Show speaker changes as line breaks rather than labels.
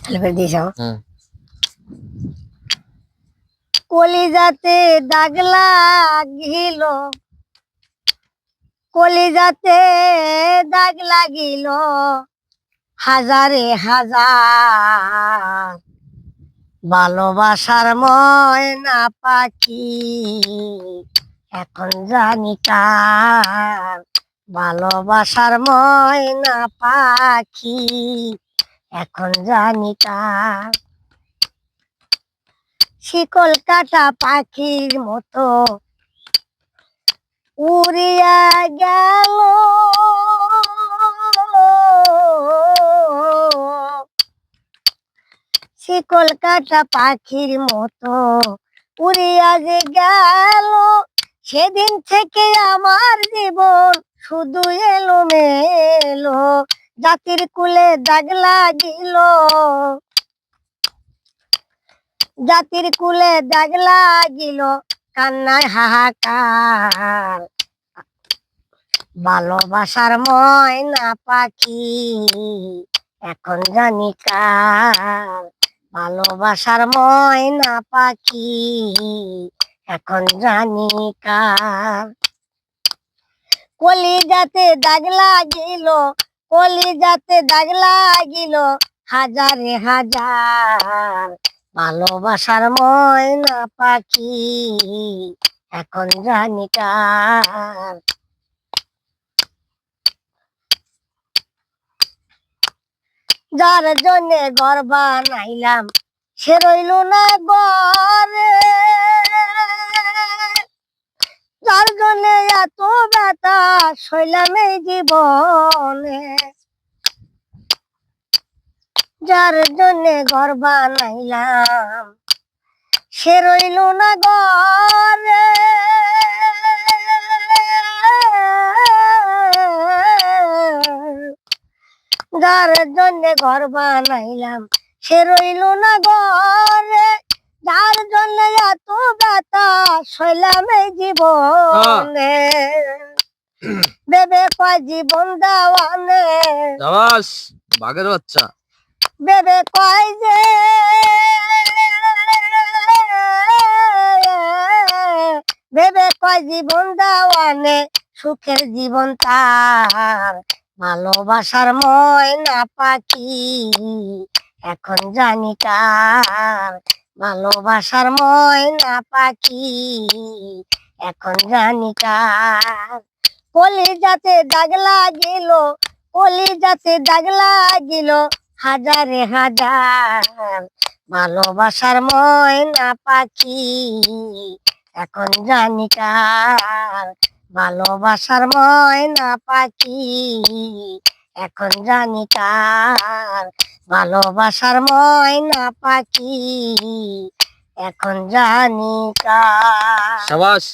ফেলে দিয়ে যাও। কলিজাতে দাগ লাগিল, কলিজাতে দাগ লাগিল, হাজারে হাজার ভালোবাসার ময়না পাখি এখন জানি কার। ভালোবাসার ময়না পাখি এখন জানি কার। শিকল কাটা পাখির মতো উড়িয়া গেল, শিকল কাটা পাখির মতো উড়িয়া যে গেল। সেদিন থেকে আমার জীবন শুধু এলোমেলো, জাতির কুলে দাগ লাগিল, জাতির কুলে দাগ লাগিল, কান্নায় হাহাকার। ভালোবাসার ময়না পাখি এখন জানি কার। ভালোবাসার ময়না পাখি এখন জানি কার। কলিজাতে দাগ লাগিল, কলিজাতে দাগ লাগিল, হাজারে হাজার ভালোবাসার ময়না পাখি এখন জানি কার। যার জন্যে ঘর বানাইলাম সে রইল না ঘরে, যার জন্যে এত ব্যথা সইলাম এই জীবনে, যার জন্যে ঘর বানাইলাম সে রইল না ঘরে। যার জন্যে ঘর বানাইলাম সে রইল না ঘরে, যার জন্যে এত ব্যথা সইলাম এই জীবনে। ভেবে কয় জীবন দেওয়ানে,
বাঘের বাচ্চা
ভেবে কয় যে ভেবে কয় জীবন দেওয়ানে সুখের জীবন তার। ভালোবাসার ময়না পাখি এখন জানি কার। ভালোবাসার ময়না পাখি এখন জানি কার। কলিজাতে দাগ লাগিল, কলিজাতে দাগ লাগিল, হাজারে হাজার ভালোবাসার ময়না পাখি এখন জানি কার। ভালোবাসার ময়না পাখি এখন জানি কার। ভালোবাসার ময়না পাখি এখন জানি কার।
শাবাশ।